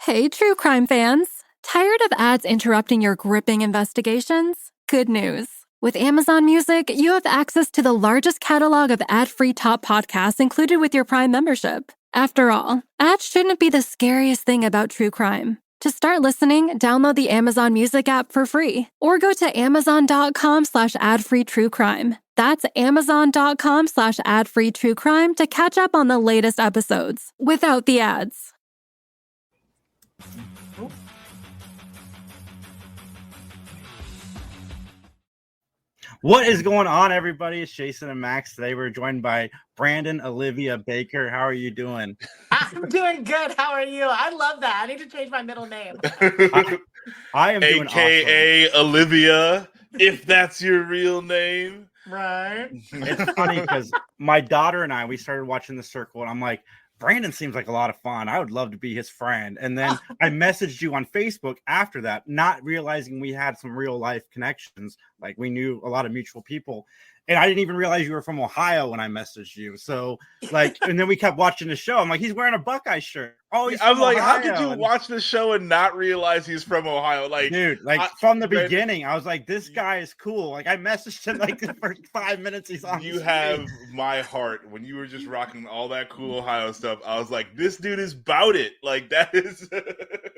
Hey, true crime fans! Tired of ads interrupting your gripping investigations? Good news. With Amazon Music, you have access to the largest catalog of ad-free top podcasts included with your Prime membership. After all, ads shouldn't be the scariest thing about true crime. To start listening, download the Amazon Music app for free or go to amazon.com/ad-free true crime. That's amazon.com/ad-free true crime to catch up on the latest episodes without the ads. What is going on, everybody? It's Jason and Max. Today we're joined by Brandon, Olivia, Baker. How are you doing? I'm doing good. How are you? I love that. I need to change my middle name. I am doing AKA awesome. Olivia, if that's your real name. Right. It's funny because my daughter and we started watching The Circle, and I'm like, Brandon seems like a lot of fun. I would love to be his friend. And then I messaged you on Facebook after that, not realizing we had some real life connections. Like we knew a lot of mutual people. And I didn't even realize you were from Ohio when I messaged you. So and then we kept watching the show. I'm like, he's wearing a Buckeye shirt. Oh, he's I'm like, Ohio. how could you watch the show and not realize he's from Ohio? Like, dude, from the beginning, I was like, this guy is cool. Like, I messaged him like the first 5 minutes he's on. You have my heart. When you were just rocking all that cool Ohio stuff, I was like, this dude is about it. Like, that is.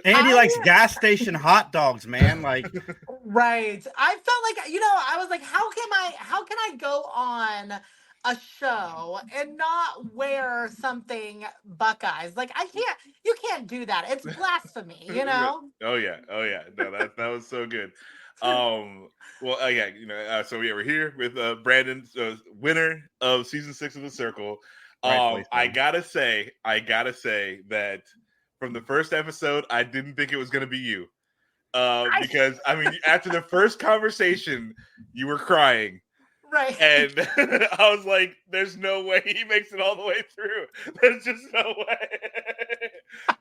And he likes gas station hot dogs, man. Like, right. I felt like, I was like, how can I go on a show and not wear something Buckeyes? Like, you can't do that. It's blasphemy, Oh yeah. No, that was so good. So we're here with Brandon, winner of season 6 of The Circle. I gotta say that from the first episode, I didn't think it was gonna be you, because I mean, after the first conversation, you were crying. Right. And I was like, there's no way he makes it all the way through. There's just no way.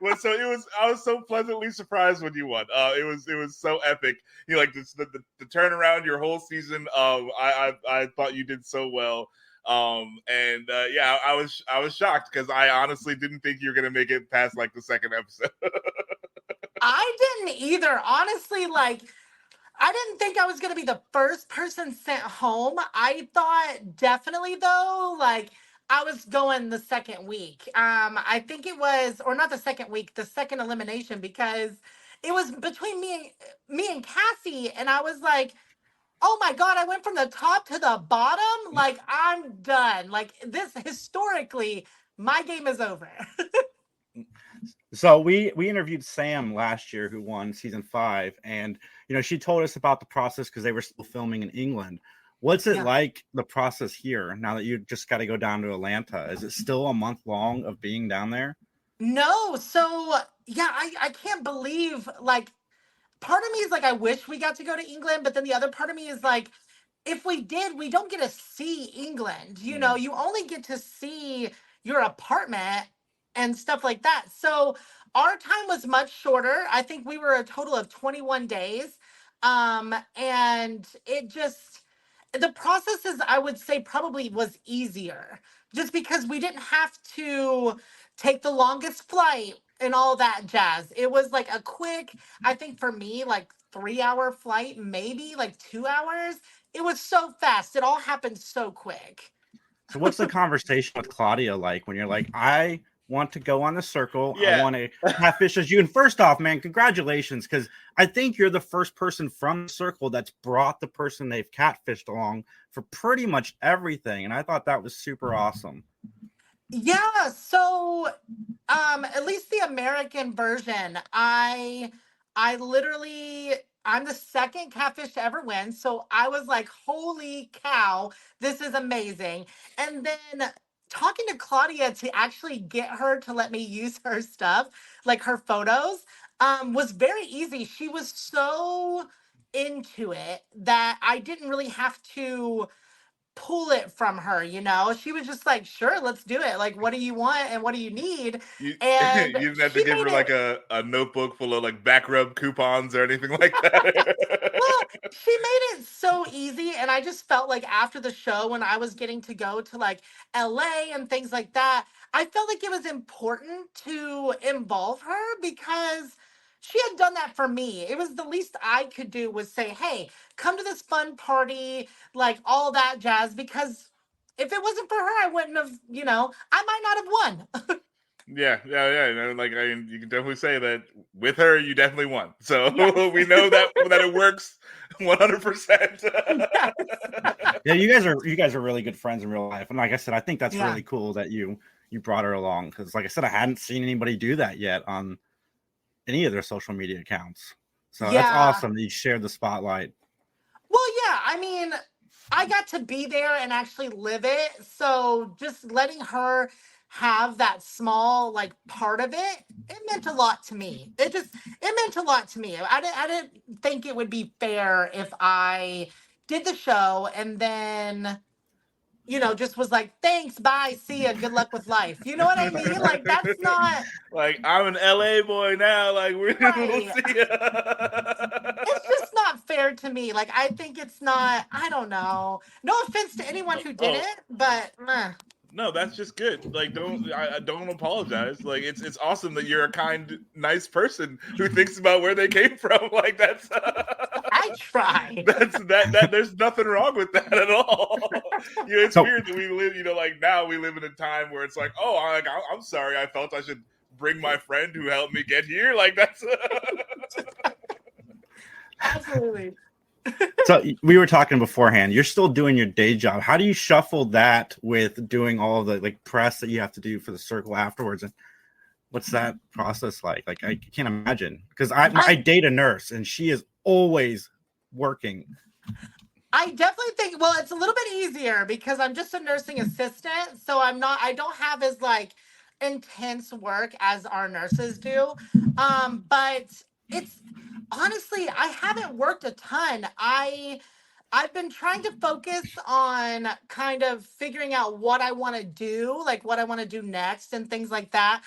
I was so pleasantly surprised when you won. It was so epic. The turnaround your whole season. I thought you did so well. I was shocked because I honestly didn't think you were gonna make it past like the second episode. I didn't either. Honestly, I didn't think I was going to be the first person sent home. I thought definitely, though, I was going the second week. I think it was, or not the second week, the second elimination, because it was between me and Cassie, and I was like, oh my God, I went from the top to the bottom. Like, I'm done. Like, this, historically, my game is over. So we interviewed Sam last year, who won season 5, and she told us about the process because they were still filming in England. What's it like, the process here, now that you just got to go down to Atlanta? Is it still a month long of being down there? No. So yeah, I can't believe, part of me is like, I wish we got to go to England, but then the other part of me is like, if we did, we don't get to see England. You only get to see your apartment and stuff like that. So our time was much shorter. I think we were a total of 21 days. And the process is, I would say, probably was easier just because we didn't have to take the longest flight and all that jazz. It was like a quick, I think for me, 3-hour flight, maybe 2 hours. It was so fast. It all happened so quick. So what's the conversation with Claudia like when you're like, I want to go on The Circle. Yeah. I want to catfish as you. And first off, man, congratulations, because I think you're the first person from The Circle that's brought the person they've catfished along for pretty much everything. And I thought that was super awesome. Yeah. So at least the American version, I'm the second catfish to ever win. So I was like, holy cow, this is amazing. And then talking to Claudia to actually get her to let me use her stuff, like her photos, was very easy. She was so into it that I didn't really have to pull it from her, you know? She was just like, sure, let's do it. Like, what do you want and what do you need? You And didn't have to she give her made like it. a notebook full of like back rub coupons or anything like that. Well, she made it so easy. And I just felt like after the show, when I was getting to go to like LA and things like that, I felt like it was important to involve her because she had done that for me. It was the least I could do was say, hey, come to this fun party, like all that jazz. Because if it wasn't for her, I wouldn't have, you know, I might not have won. Yeah. You know, like you can definitely say that with her, you definitely won. So Yes. we know that it works 100%. Yes. Yeah, you guys are really good friends in real life, and like I said, I think that's really cool that you brought her along because, like I said, I hadn't seen anybody do that yet on any of their social media accounts. So that's awesome that you shared the spotlight. Well, yeah, I mean, I got to be there and actually live it. So just letting her have that small like part of it, it meant a lot to me. It meant a lot to me. I didn't think it would be fair if I did the show and then, you know, just was like, thanks, bye, see ya, good luck with life. You know what I mean? Like that's not like I'm an LA boy now. Like we'll right. see ya. It's just not fair to me. Like I think it's not. I don't know. No offense to anyone who did it, but no, that's just good. Like I don't apologize. Like it's awesome that you're a kind, nice person who thinks about where they came from. Like that's I try. that there's nothing wrong with that at all. You know, it's weird that we live, you know, like now we live in a time where it's like, oh, I'm sorry, I felt I should bring my friend who helped me get here. Like that's Absolutely. So we were talking beforehand. You're still doing your day job. How do you shuffle that with doing all of the like press that you have to do for the circle afterwards? And what's that process like? Like I can't imagine because I date a nurse and she is always working. I definitely think, well, it's a little bit easier because I'm just a nursing assistant. So I don't have as like intense work as our nurses do. But it's honestly, I haven't worked a ton. I've been trying to focus on kind of figuring out what I want to do, like what I want to do next and things like that.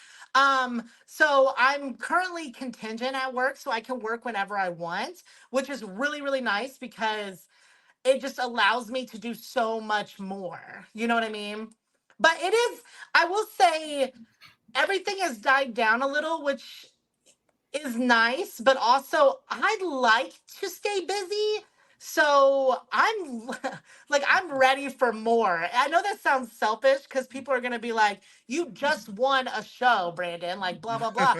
So I'm currently contingent at work, so I can work whenever I want, which is really, really nice because it just allows me to do so much more. You know what I mean? But it is, I will say, everything has died down a little, which is nice, but also I like to stay busy. So I'm like, I'm ready for more. I know that sounds selfish because people are going to be like, you just won a show, Brandon, like blah, blah, blah.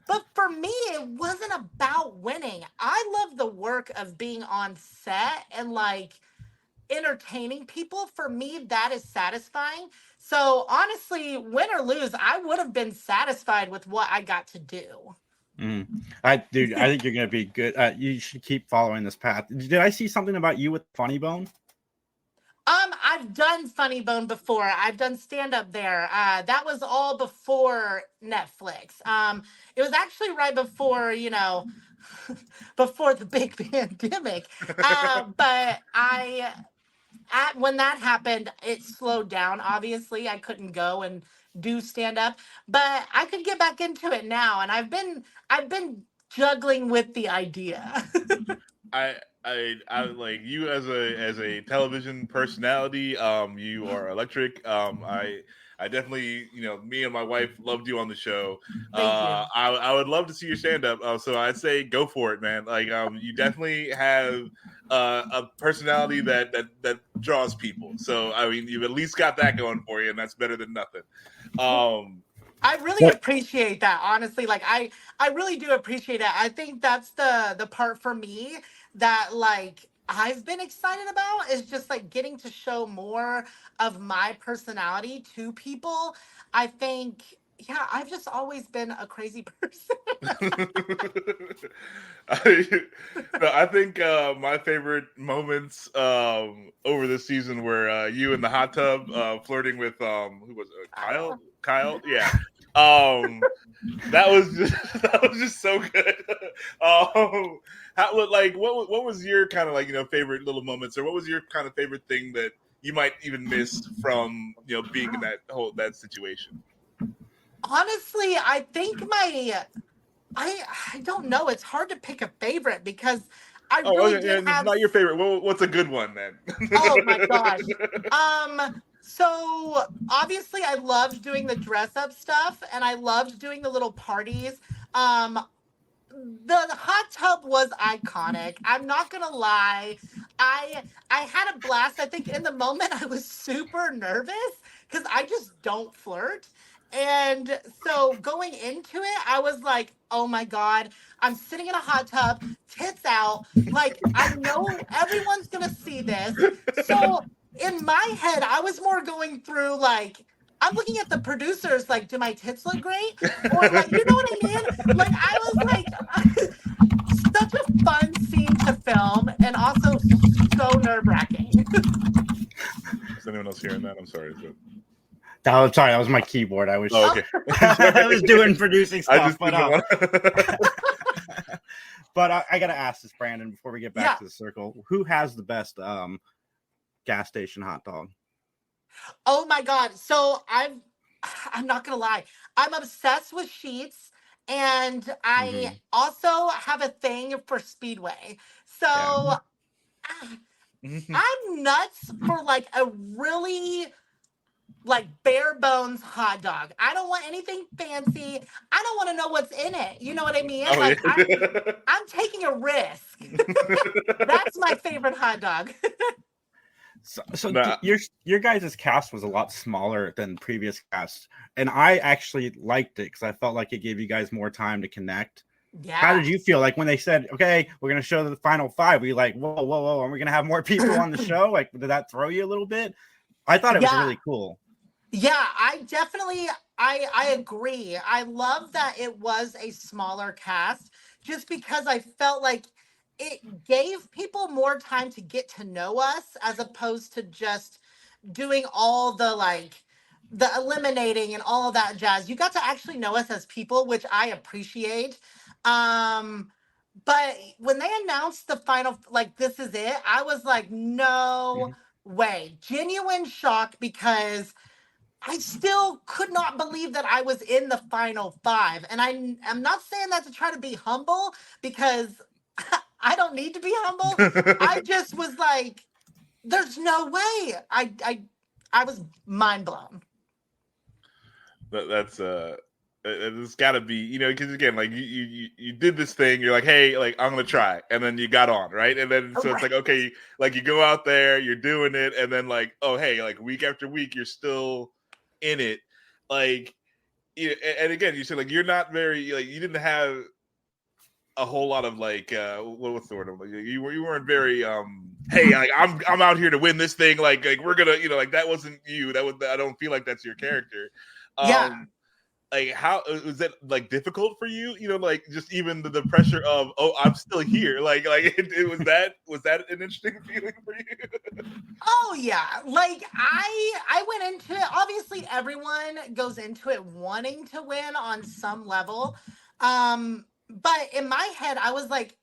But for me, it wasn't about winning. I love the work of being on set and like entertaining people. For me, that is satisfying. So honestly, win or lose, I would have been satisfied with what I got to do. I think you're gonna be good. You should keep following this path. Did I see something about you with Funny Bone? I've done Funny Bone before. I've done stand up there. That was all before Netflix. It was actually right before, you know, before the big pandemic. But when that happened, it slowed down. Obviously, I couldn't go and do stand up, but I could get back into it now, and I've been juggling with the idea. I like you as a television personality. You are electric. I definitely, you know, me and my wife loved you on the show. Thank you. I would love to see your stand up. So I'd say go for it, man. Like, you definitely have a personality that draws people. So I mean, you've at least got that going for you, and that's better than nothing. I really appreciate that, honestly. Like I really do appreciate it. I think that's the part for me that like I've been excited about is just like getting to show more of my personality to people. I think, yeah, I've just always been a crazy person. I think my favorite moments over this season were you in the hot tub flirting with who was it? Kyle, yeah. That was just so good. What was your kind of like, you know, favorite little moments, or what was your kind of favorite thing that you might even miss from being in that situation? Honestly, I think I don't know. It's hard to pick a favorite because I really Okay, yeah, did it's have. not your favorite. Well, what's a good one then? Oh my gosh. So obviously I loved doing the dress up stuff and I loved doing the little parties. Um, the hot tub was iconic. I'm not gonna lie. I had a blast. I think in the moment I was super nervous because I just don't flirt. And so going into it, I was like, oh my God, I'm sitting in a hot tub, tits out. Like, I know everyone's gonna see this. So in my head, I was more going through like, I'm looking at the producers, like, do my tits look great? Or like, you know what I mean? Like I was like, such a fun scene to film and also so nerve-wracking. Is anyone else hearing that? I'm sorry. Sorry, that was my keyboard. I was okay. I was doing producing stuff. I just but I gotta ask this, Brandon, before we get back to the circle. Who has the best gas station hot dog? Oh my God. So I'm not gonna lie. I'm obsessed with Sheets and I also have a thing for Speedway. So I'm nuts for like a really like bare bones hot dog. I don't want anything fancy. I don't want to know what's in it. You know what I mean? Oh, like yeah. I'm taking a risk. That's my favorite hot dog. So your guys' cast was a lot smaller than previous casts, and I actually liked it because I felt like it gave you guys more time to connect. Yeah. How did you feel like when they said, "Okay, we're gonna show the final 5"? Were you like, "Whoa, and we're gonna have more people on the show"? Like, did that throw you a little bit? I thought it was really cool. Yeah, I agree. I love that it was a smaller cast just because I felt like it gave people more time to get to know us as opposed to just doing all the like the eliminating and all of that jazz. You got to actually know us as people, which I appreciate. But when they announced the final, like, this is it, I was like, no way. Genuine shock because I still could not believe that I was in the final 5. And I'm not saying that to try to be humble because I don't need to be humble. I just was like, there's no way. I was mind blown. That's it's got to be, because again, like you did this thing, you're like, hey, like I'm gonna try, and then you got on, right, and then so it's like, okay, like you go out there, you're doing it, and then like, oh hey, like week after week, you're still in it, like, and again, you said like you're not very, like you didn't have a whole lot of like what's the word, you weren't very hey, like I'm out here to win this thing, like we're gonna, like that wasn't you, I don't feel like that's your character. Like how was that like difficult for you, like just even the pressure of, oh, I'm still here, like it was that an interesting feeling for you? Oh yeah, like I went into it, obviously everyone goes into it wanting to win on some level, but in my head I was like,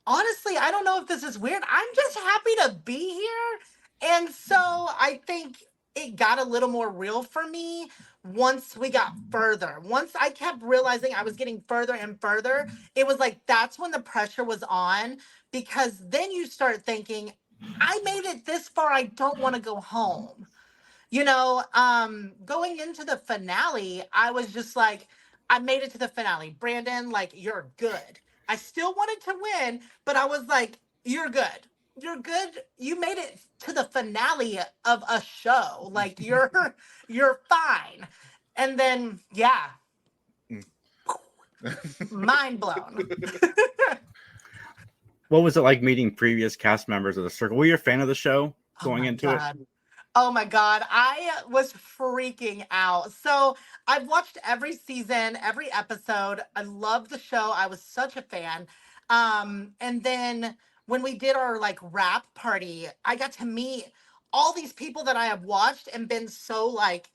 honestly, I don't know if this is weird, I'm just happy to be here. And so I think it got a little more real for me once we got further. Once I kept realizing I was getting further and further, it was like that's when the pressure was on, because then you start thinking, I made it this far, I don't want to go home. Going into the finale, I was just like, I made it to the finale. Brandon, like, you're good. I still wanted to win, but I was like, you're good. You're good. You made it to the finale of a show. Like, you're fine. And then, yeah. Mind blown. What was it like meeting previous cast members of the circle? Were you a fan of the show going into it? Oh my God, I was freaking out. So I've watched every season, every episode. I love the show. I was such a fan. And then when we did our like wrap party, I got to meet all these people that I have watched and been so like,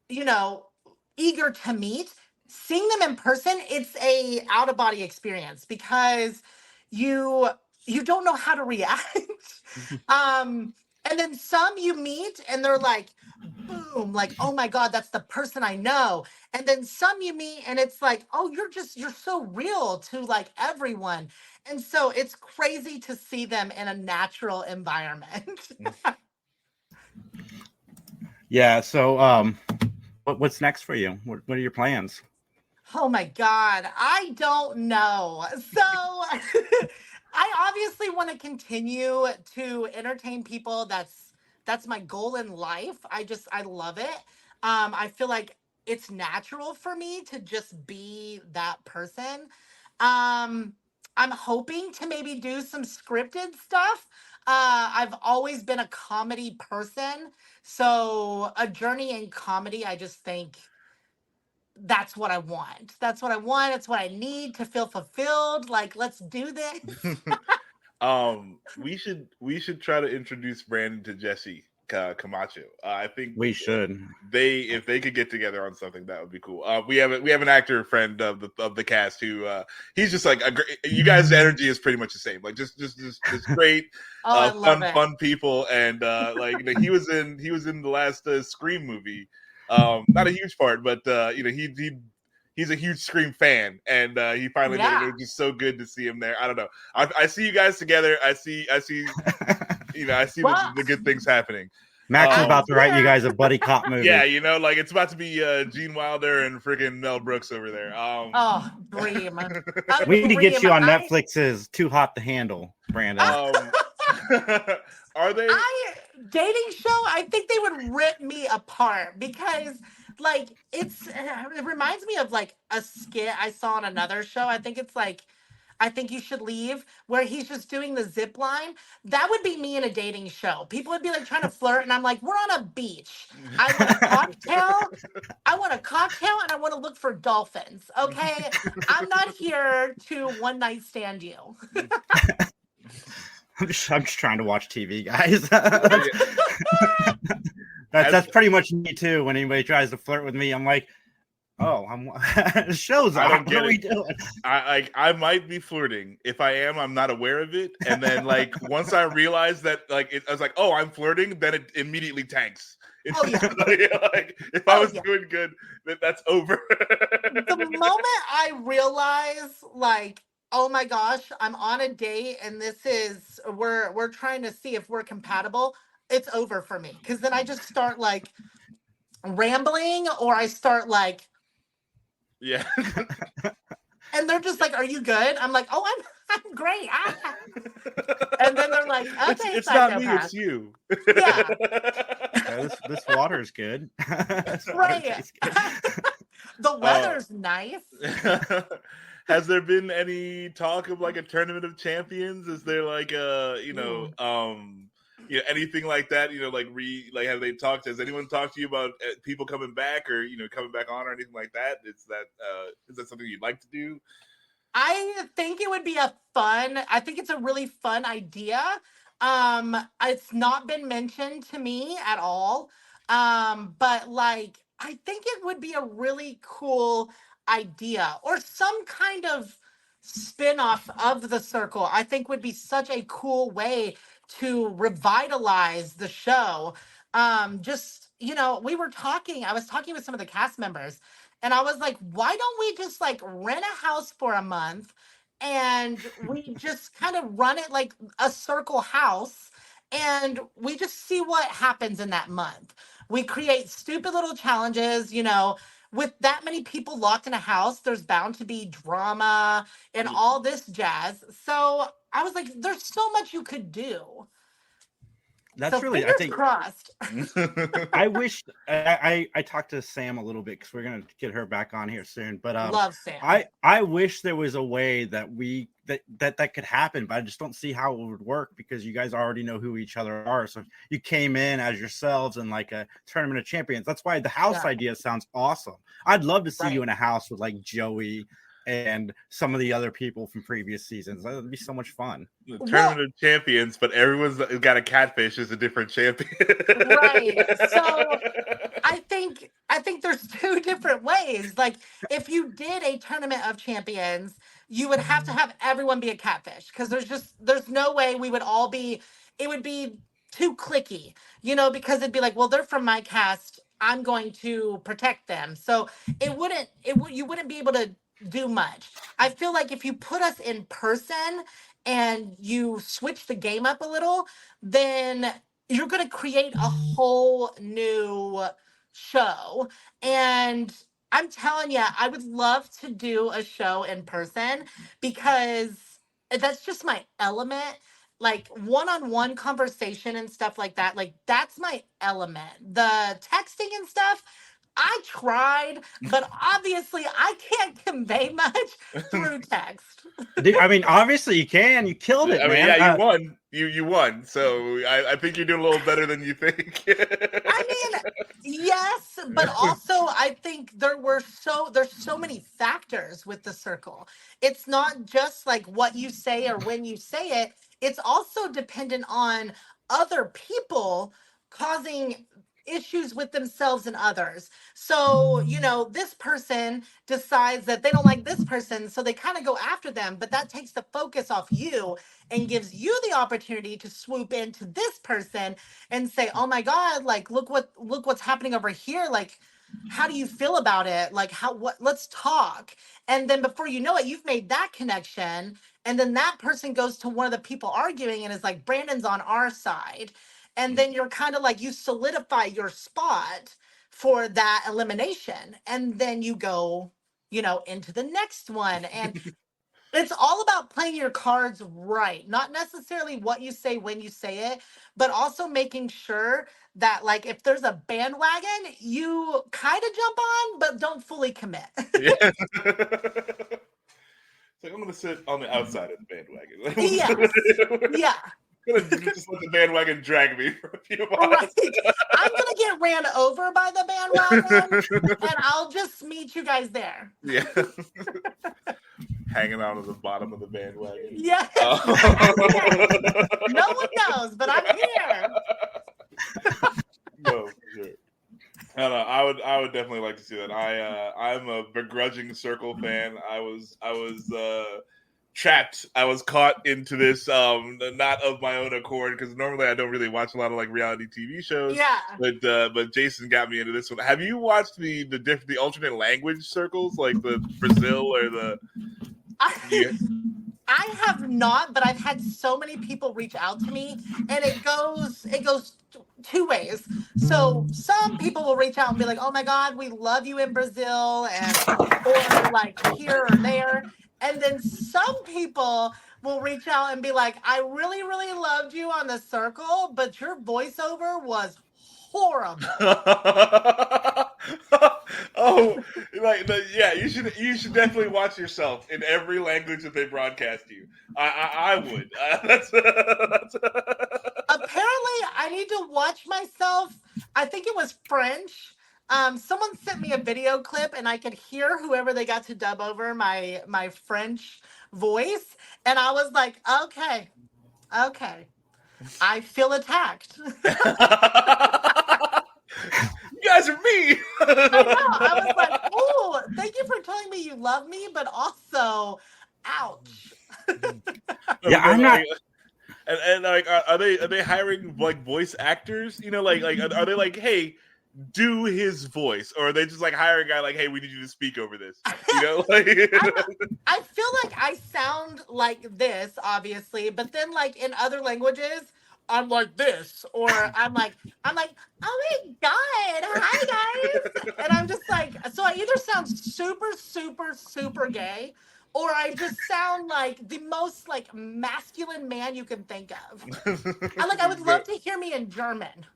eager to meet. Seeing them in person, it's a out of body experience because you don't know how to react. And then some you meet and they're like, boom, like, oh my God, that's the person I know. And then some you meet and it's like, oh, you're so real to like everyone. And so it's crazy to see them in a natural environment. Yeah. So, what's next for you? What are your plans? Oh my God, I don't know. So I obviously want to continue to entertain people. That's my goal in life. I love it. I feel like it's natural for me to just be that person. Um, I'm hoping to maybe do some scripted stuff. I've always been a comedy person, so a journey in comedy, I just think that's what I want. That's what I want. It's what I need to feel fulfilled. Like, let's do this. We should try to introduce Brandon to Jesse Camacho. I think We should. if they could get together on something, that would be cool. We have an actor friend of the cast who he's just like you guys' energy is pretty much the same. Like just great, Oh, I love it. fun people, and like he was in the last Scream movie. Not a huge part, but he's a huge Scream fan, and he finally did it. It was just so good to see him there. I don't know. I see you guys together. I see the good things happening. Max is about to write you guys a buddy cop movie. Yeah, like it's about to be Gene Wilder and freaking Mel Brooks over there. Dream. We need to get you on Netflix's Too Hot to Handle, Brandon. Are they dating show? I think they would rip me apart because like it reminds me of like a skit I saw on another show. I think it's like I Think You Should Leave, where he's just doing the zip line. That would be me in a dating show. People would be like trying to flirt, and I'm like, we're on a beach. I want a cocktail. And I want to look for dolphins. Okay. I'm not here to one night stand you. I'm just trying to watch TV, guys. That's pretty much me too. When anybody tries to flirt with me, I'm like, oh, the show's on. What are we doing? I might be flirting. If I am, I'm not aware of it. And then like once I realize that I was like, oh, I'm flirting, then it immediately tanks. Like if I was doing good, then that's over. The moment I realize like, oh my gosh, I'm on a date and we're trying to see if we're compatible, it's over for me. Cause then I just start like rambling or I start like, yeah. And they're just like, are you good? I'm like, oh, I'm great. And then they're like, okay, it's not me, it's you. Yeah. This water's good. Right. The weather's nice. Has there been any talk of like a tournament of champions? Is there like anything like that? Have they talked? Has anyone talked to you about people coming back or coming back on or anything like that? Is that something you'd like to do? I think it would be I think it's a really fun idea. It's not been mentioned to me at all. But like, I think it would be a really cool idea or some kind of spin-off of the circle. I think would be such a cool way to revitalize the show. I was talking with some of the cast members and I was like, why don't we just like rent a house for a month and we just kind of run it like a circle house and we just see what happens in that month. We create stupid little challenges, with that many people locked in a house, there's bound to be drama and all this jazz. So I was like, there's so much you could do. That's really, I think, crossed. I wish I talked to Sam a little bit because we're gonna get her back on here soon. But love Sam. I wish there was a way that that could happen, but I just don't see how it would work because you guys already know who each other are. So you came in as yourselves in like a tournament of champions. That's why the house idea sounds awesome. I'd love to see you in a house with like Joey and some of the other people from previous seasons. That would be so much fun. The tournament of champions, but everyone's got a catfish as a different champion. Right. So I think there's two different ways. Like if you did a tournament of champions, you would have to have everyone be a catfish because there's no way we would all be, it would be too cliquey, because it'd be like, well, they're from my cast, I'm going to protect them. So you wouldn't be able to do much. I feel like if you put us in person and you switch the game up a little, then you're going to create a whole new show. And I'm telling you, I would love to do a show in person because that's just my element. Like one-on-one conversation and stuff like that. Like that's my element. The texting and stuff, I tried, but obviously I can't convey much through text. Dude, I mean, obviously you can. You killed it, I mean, man. yeah, you won. You won. So I think you're doing a little better than you think. I mean, yes, but also I think there's so many factors with the circle. It's not just like what you say or when you say it. It's also dependent on other people causing issues with themselves and others. So, this person decides that they don't like this person, so they kind of go after them, but that takes the focus off you and gives you the opportunity to swoop into this person and say, "Oh my God, like look what's happening over here. Like, how do you feel about it? Like let's talk." And then before you know it, you've made that connection. And then that person goes to one of the people arguing and is like, "Brandon's on our side." And then you're kind of like, you solidify your spot for that elimination. And then you go, into the next one. And it's all about playing your cards right, not necessarily what you say when you say it, but also making sure that, like, if there's a bandwagon, you kind of jump on, but don't fully commit. Yeah. It's like, I'm going to sit on the outside of the bandwagon. Yeah. I'm going to just let the bandwagon drag me for a few miles. Right. I'm going to get ran over by the bandwagon, and I'll just meet you guys there. Yeah. Hanging out at the bottom of the bandwagon. Yeah. No one knows, but I'm here. No, for sure. I would definitely like to see that. I'm a begrudging Circle fan. I was trapped. I was caught into this, not of my own accord, because normally I don't really watch a lot of like reality TV shows. Yeah. But Jason got me into this one. Have you watched the alternate language circles, like the Brazil or the? I have not, but I've had so many people reach out to me, and it goes two ways. So some people will reach out and be like, "Oh my God, we love you in Brazil," or like here or there. And then some people will reach out and be like, "I really, really loved you on the circle, but your voiceover was horrible." Oh, yeah. You should definitely watch yourself in every language that they broadcast you. I would. Apparently, I need to watch myself. I think it was French. Someone sent me a video clip, and I could hear whoever they got to dub over my French voice, and I was like, okay, I feel attacked. You guys are me. I know. I was like, oh, thank you for telling me you love me, but also, ouch. Yeah, I'm not. And like, are they hiring like voice actors? Like are they like, hey, do his voice, or are they just like hire a guy like, hey, we need you to speak over this? Like. I feel like I sound like this, obviously, but then like in other languages, I'm like this, or I'm like, oh my God, hi guys, and I'm just like, so I either sound super, super, super gay, or I just sound like the most like masculine man you can think of. I would love to hear me in German.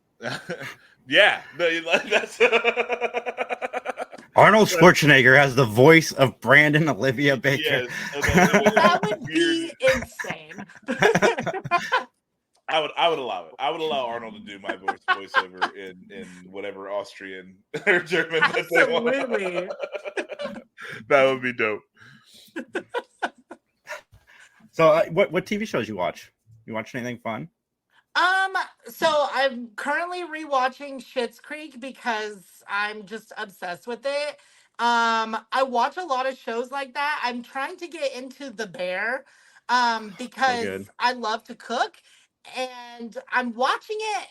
Yeah, that's. Arnold Schwarzenegger has the voice of Brandon Olivia Baker. Yes, that would be insane. I would allow it. I would allow Arnold to do my voiceover in whatever Austrian or German that they want. Absolutely. That would be dope. So, what TV shows you watch? You watch anything fun? So I'm currently rewatching Schitt's Creek because I'm just obsessed with it. I watch a lot of shows like that. I'm trying to get into The Bear, because I love to cook. and I'm watching it,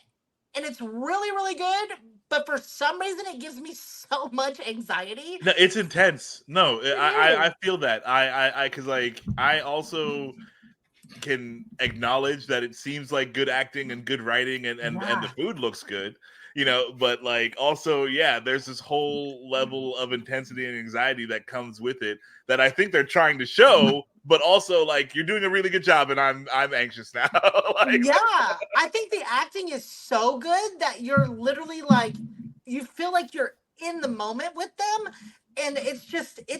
and it's really, really good. But for some reason, it gives me so much anxiety. No, it's intense. No, It I is. feel that. Because like I also can acknowledge that it seems like good acting and good writing and the Yeah. food looks good, but like also, yeah, there's this whole level of intensity and anxiety that comes with it that I think they're trying to show, but also like you're doing a really good job and I'm anxious now. Like, Yeah, I think the acting is so good that you're literally like, you feel like you're in the moment with them. And it's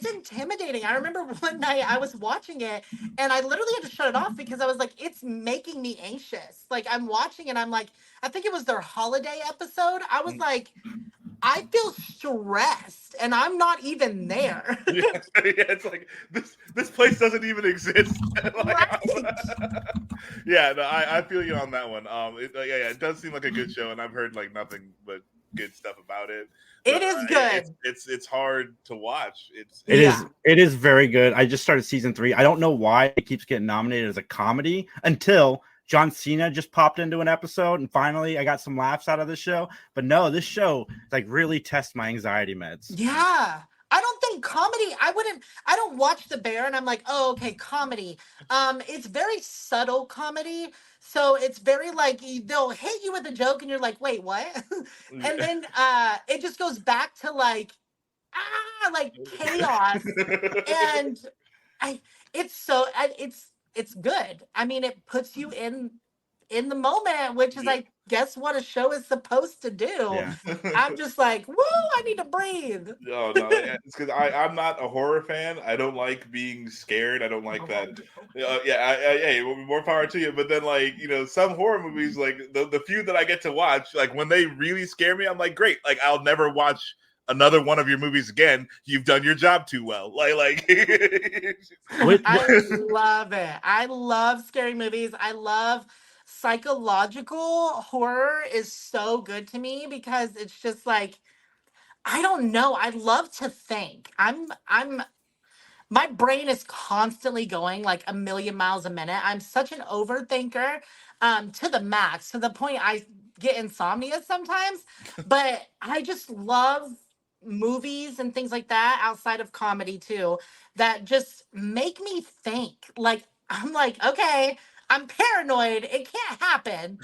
intimidating. I remember one night I was watching it and I literally had to shut it off because I was like, it's making me anxious. Like, I'm watching and I'm like, I think it was their holiday episode. I was like, I feel stressed and I'm not even there. yeah, it's like this place doesn't even exist. Like, Right. yeah, no, I feel you on that one. Yeah, it does seem like a good show, and I've heard like nothing but good stuff about it. It But is good. it's hard to watch. Yeah. It is very good. I just started season 3. I don't know why it keeps getting nominated as a comedy until John Cena just popped into an episode, and finally I got some laughs out of the show. But no, this show like really tests my anxiety meds. Yeah. I don't think comedy, I don't watch The Bear and I'm like, oh, okay, comedy. It's very subtle comedy. So it's very like they'll hit you with a joke and you're like, wait, what? And then it just goes back to like like chaos. And I it's so it's good. I mean, it puts you in the moment, which is Yeah. I guess what a show is supposed to do. Yeah. I'm just like, woo, I need to breathe. Oh no, it's because I'm not a horror fan. I don't like being scared. I don't like that. Yeah, more power to you. But then, like, some horror movies, like the few that I get to watch, like when they really scare me, I'm like, great. Like, I'll never watch another one of your movies again. You've done your job too well. Like I love it. I love scary movies. I love psychological horror is so good to me because it's just like I don't know. I love to think. I'm my brain is constantly going like a million miles a minute. I'm such an overthinker to the max, to the point I get insomnia sometimes. But I just love movies and things like that outside of comedy too that just make me think. Like, I'm like, okay, I'm paranoid. It can't happen,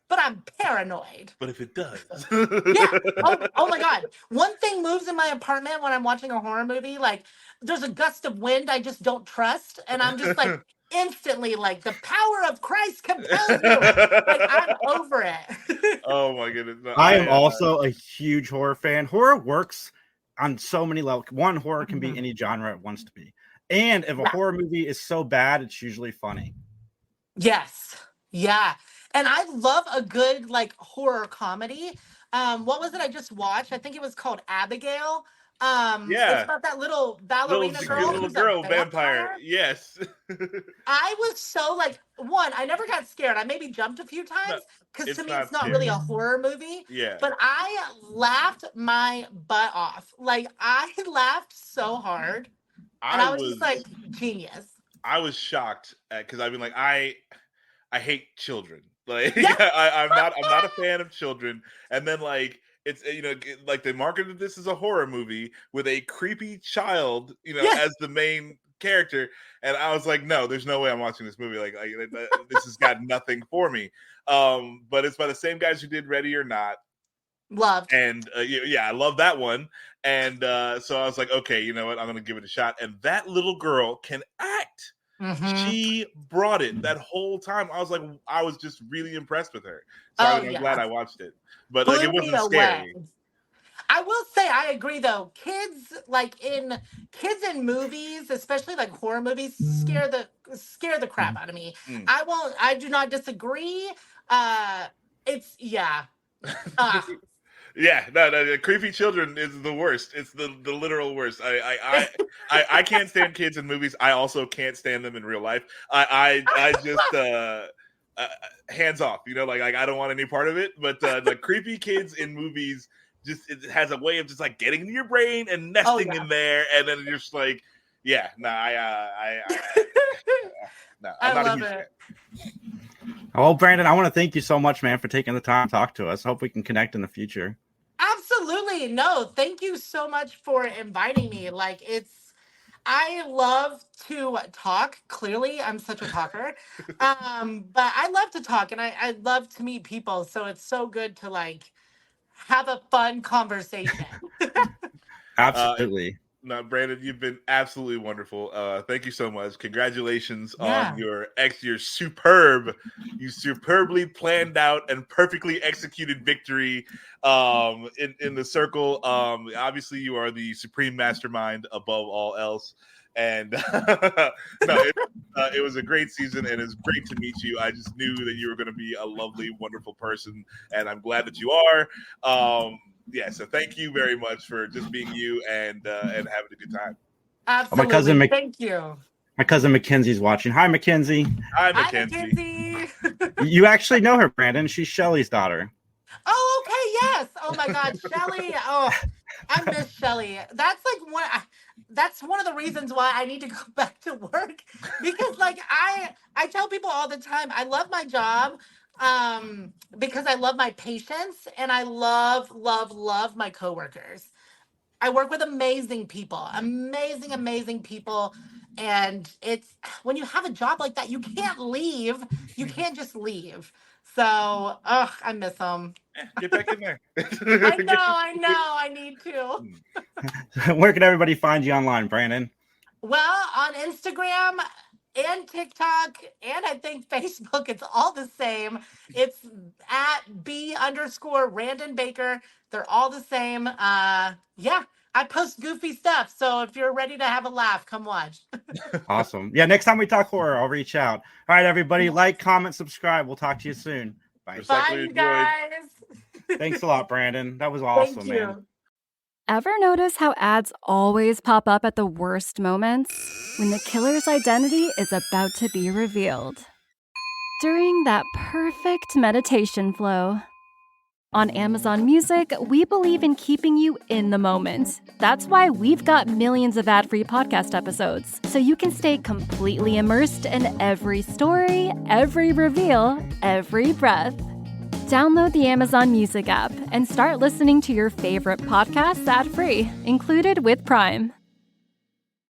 but I'm paranoid. but if it does, Yeah. Oh my God. One thing moves in my apartment when I'm watching a horror movie. Like, there's a gust of wind I just don't trust. And I'm just like, instantly, like, the power of Christ compels you. Like, I'm over it. Oh my goodness! No, I am also a huge horror fan. Horror works on so many levels. One, horror can be any genre it wants to be. And if a horror movie is so bad, it's usually funny. Yes. Yeah. And I love a good, like, horror comedy. What was it I just watched? I think it was called Abigail. It's Yeah. about that little ballerina girl little who's girl a vampire. vampire. Yes. I was so like, one, I never got scared. I maybe jumped a few No, times because it's to me not it's not scary. really a horror movie. Yeah. But I laughed my butt off. Like, I laughed so hard. And I was just like, genius. I was shocked because I mean, like, I hate children. Like, Yeah. I'm not a fan of children. And then like it's like they marketed this as a horror movie with a creepy child, Yeah. as the main character, and I was like, no, there's no way I'm watching this movie. Like this has got nothing for me. But it's by the same guys who did Ready or Not. Loved. And I love that one. And so I was like, okay, you know what? I'm going to give it a shot. And that little girl can act. Mm-hmm. She brought it that whole time. I was like, I was just really impressed with her. So I'm glad I watched it. But like, it wasn't scary. I will say I agree though. Kids in movies, especially like horror movies, scare the crap out of me. I do not disagree. It's yeah. Yeah, no, creepy children is the worst. It's the literal worst. I can't stand kids in movies. I also can't stand them in real life. I just hands off. Like I don't want any part of it. But the creepy kids in movies it has a way of just like getting into your brain and nesting in there, and then you're just like, yeah, no, I'm not a huge fan. Well, Brandon, I want to thank you so much, man, for taking the time to talk to us. Hope we can connect in the future. Absolutely. No, thank you so much for inviting me. I love to talk. Clearly, I'm such a talker. But I love to talk and I love to meet people. So it's so good to have a fun conversation. Absolutely. No, Brandon, you've been absolutely wonderful. Thank you so much. Congratulations on your superbly planned out and perfectly executed victory in the circle. Obviously, you are the supreme mastermind above all else. And it was a great season, and it's great to meet you. I just knew that you were going to be a lovely, wonderful person, and I'm glad that you are. So thank you very much for just being you and having a good time. Absolutely. Thank you. My cousin Mackenzie's watching. Hi, Mackenzie. Hi, Mackenzie. You actually know her, Brandon. She's Shelly's daughter. Oh, okay. Yes. Oh my God, Shelly. Oh, I miss Shelly. That's one of the reasons why I need to go back to work, because I tell people all the time, I love my job because I love my patients and I love my coworkers. I work with amazing people. And it's when you have a job like that, you can't leave. You can't just leave. So, I miss them. Get back in there. I know. I need to. Where can everybody find you online, Brandon? Well, on Instagram and TikTok, and I think Facebook, it's all the same. It's at @B_Randon Baker. They're all the same. I post goofy stuff. So if you're ready to have a laugh, come watch. Awesome. Yeah, next time we talk horror, I'll reach out. All right, everybody, like, comment, subscribe. We'll talk to you soon. Bye. Bye, you guys. Thanks a lot, Brandon. That was awesome, man. Ever notice how ads always pop up at the worst moments? When the killer's identity is about to be revealed. During that perfect meditation flow. On Amazon Music, we believe in keeping you in the moment. That's why we've got millions of ad-free podcast episodes, so you can stay completely immersed in every story, every reveal, every breath. Download the Amazon Music app and start listening to your favorite podcasts ad-free, included with Prime.